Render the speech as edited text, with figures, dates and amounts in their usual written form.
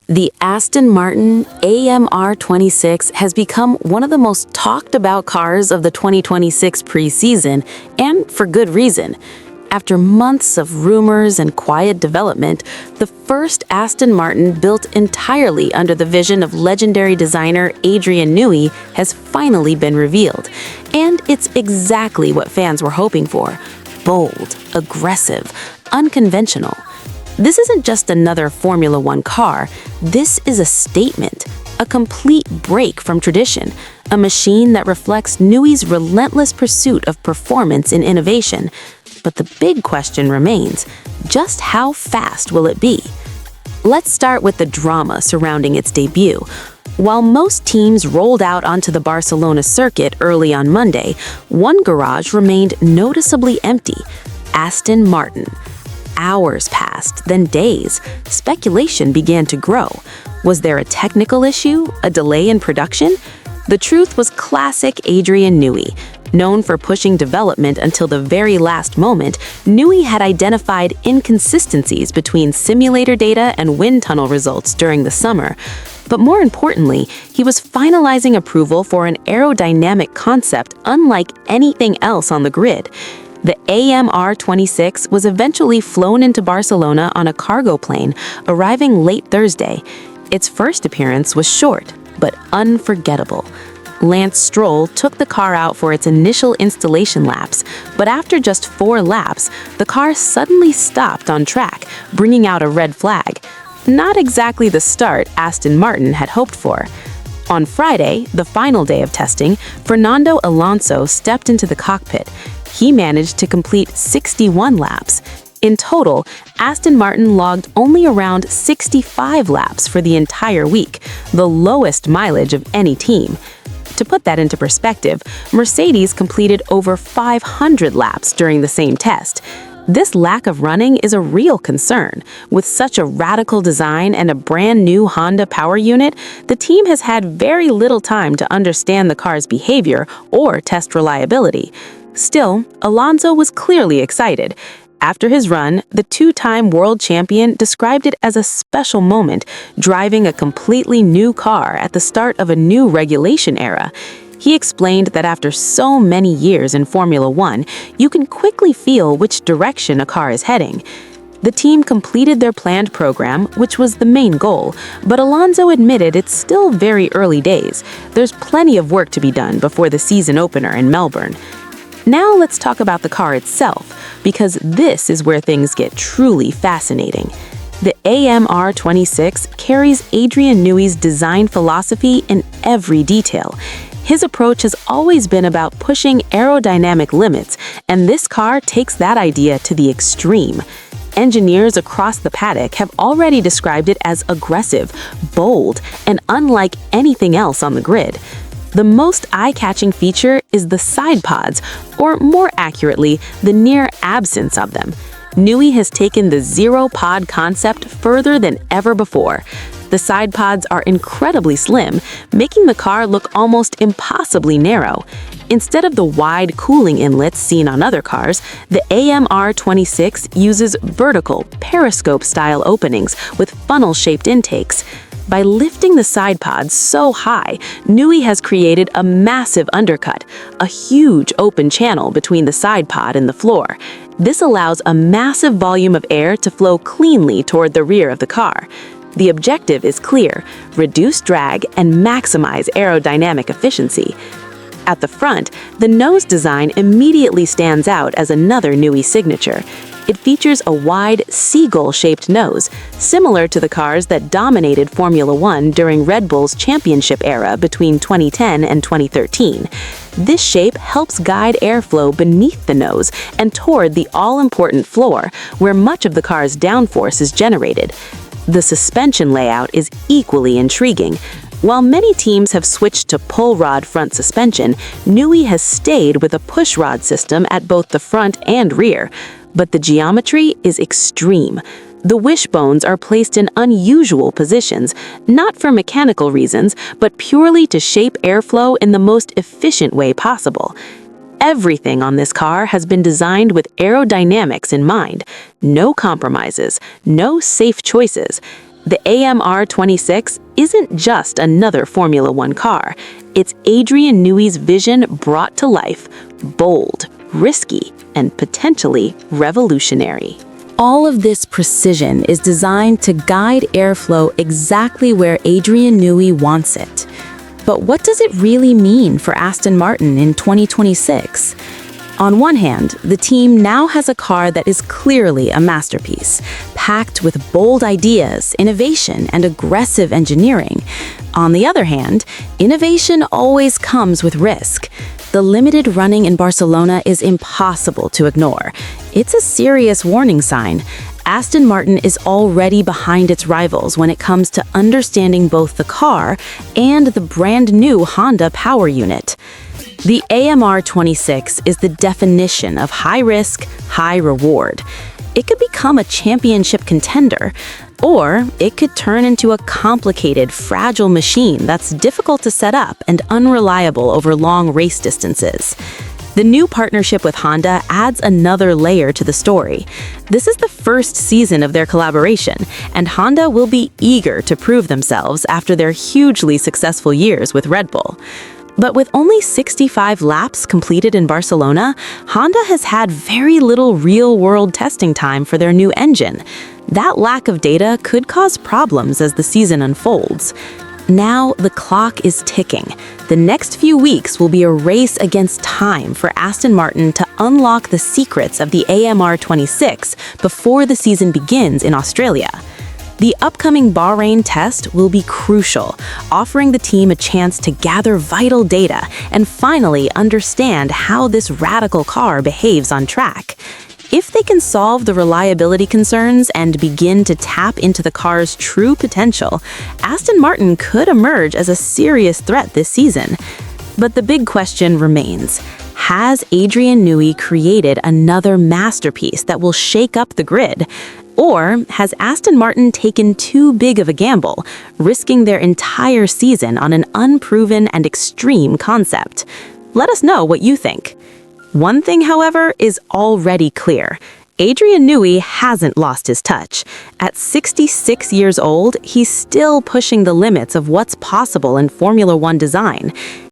The Aston Martin AMR26 has become one of the most talked about cars of the 2026 preseason, and for good reason. After months of rumors and quiet development, the first Aston Martin built entirely under the vision of legendary designer Adrian Newey has finally been revealed. And it's exactly what fans were hoping for: bold, aggressive, unconventional. This isn't just another Formula One car. This is a statement, a complete break from tradition, a machine that reflects Newey's relentless pursuit of performance and innovation. But the big question remains: just how fast will it be? Let's start with the drama surrounding its debut. While most teams rolled out onto the Barcelona circuit early on Monday, one garage remained noticeably empty: Aston Martin. Hours passed, then days. Speculation began to grow. Was there a technical issue? A delay in production? The truth was classic Adrian Newey. Known for pushing development until the very last moment, Newey had identified inconsistencies between simulator data and wind tunnel results during the summer. But more importantly, he was finalizing approval for an aerodynamic concept unlike anything else on the grid. The AMR26 was eventually flown into Barcelona on a cargo plane, arriving late Thursday. Its first appearance was short, but unforgettable. Lance Stroll took the car out for its initial installation laps, but after just 4 laps, the car suddenly stopped on track, bringing out a red flag. Not exactly the start Aston Martin had hoped for. On Friday, the final day of testing, Fernando Alonso stepped into the cockpit. He managed to complete 61 laps. In total, Aston Martin logged only around 65 laps for the entire week, the lowest mileage of any team. To put that into perspective, Mercedes completed over 500 laps during the same test. This lack of running is a real concern. With such a radical design and a brand new Honda power unit, the team has had very little time to understand the car's behavior or test reliability. Still, Alonso was clearly excited. After his run, the 2-time world champion described it as a special moment, driving a completely new car at the start of a new regulation era. He explained that after so many years in Formula One, you can quickly feel which direction a car is heading. The team completed their planned program, which was the main goal, but Alonso admitted it's still very early days. There's plenty of work to be done before the season opener in Melbourne. Now let's talk about the car itself, because this is where things get truly fascinating. The AMR26 carries Adrian Newey's design philosophy in every detail. His approach has always been about pushing aerodynamic limits, and this car takes that idea to the extreme. Engineers across the paddock have already described it as aggressive, bold, and unlike anything else on the grid. The most eye-catching feature is the side pods, or more accurately, the near absence of them. Newey has taken the zero-pod concept further than ever before. The side pods are incredibly slim, making the car look almost impossibly narrow. Instead of the wide cooling inlets seen on other cars, the AMR26 uses vertical, periscope-style openings with funnel-shaped intakes. By lifting the side pods so high, Newey has created a massive undercut, a huge open channel between the side pod and the floor. This allows a massive volume of air to flow cleanly toward the rear of the car. The objective is clear: reduce drag and maximize aerodynamic efficiency. At the front, the nose design immediately stands out as another Newey signature. It features a wide, seagull-shaped nose, similar to the cars that dominated Formula One during Red Bull's championship era between 2010 and 2013. This shape helps guide airflow beneath the nose and toward the all-important floor, where much of the car's downforce is generated. The suspension layout is equally intriguing. While many teams have switched to pull rod front suspension, Newey has stayed with a push rod system at both the front and rear. But the geometry is extreme. The wishbones are placed in unusual positions, not for mechanical reasons, but purely to shape airflow in the most efficient way possible. Everything on this car has been designed with aerodynamics in mind. No compromises, no safe choices. The AMR 26 isn't just another Formula One car. It's Adrian Newey's vision brought to life, bold, risky, and potentially revolutionary. All of this precision is designed to guide airflow exactly where Adrian Newey wants it. But what does it really mean for Aston Martin in 2026? On one hand, the team now has a car that is clearly a masterpiece, packed with bold ideas, innovation, and aggressive engineering. On the other hand, innovation always comes with risk. The limited running in Barcelona is impossible to ignore. It's a serious warning sign. Aston Martin is already behind its rivals when it comes to understanding both the car and the brand new Honda power unit. The AMR 26 is the definition of high risk, high reward. It could become a championship contender, or it could turn into a complicated, fragile machine that's difficult to set up and unreliable over long race distances. The new partnership with Honda adds another layer to the story. This is the first season of their collaboration, and Honda will be eager to prove themselves after their hugely successful years with Red Bull. But with only 65 laps completed in Barcelona, Honda has had very little real-world testing time for their new engine. That lack of data could cause problems as the season unfolds. Now the clock is ticking. The next few weeks will be a race against time for Aston Martin to unlock the secrets of the AMR 26 before the season begins in Australia. The upcoming Bahrain test will be crucial, offering the team a chance to gather vital data and finally understand how this radical car behaves on track. If they can solve the reliability concerns and begin to tap into the car's true potential, Aston Martin could emerge as a serious threat this season. But the big question remains: has Adrian Newey created another masterpiece that will shake up the grid? Or has Aston Martin taken too big of a gamble, risking their entire season on an unproven and extreme concept? Let us know what you think. One thing, however, is already clear. Adrian Newey hasn't lost his touch. At 66 years old, he's still pushing the limits of what's possible in Formula One design.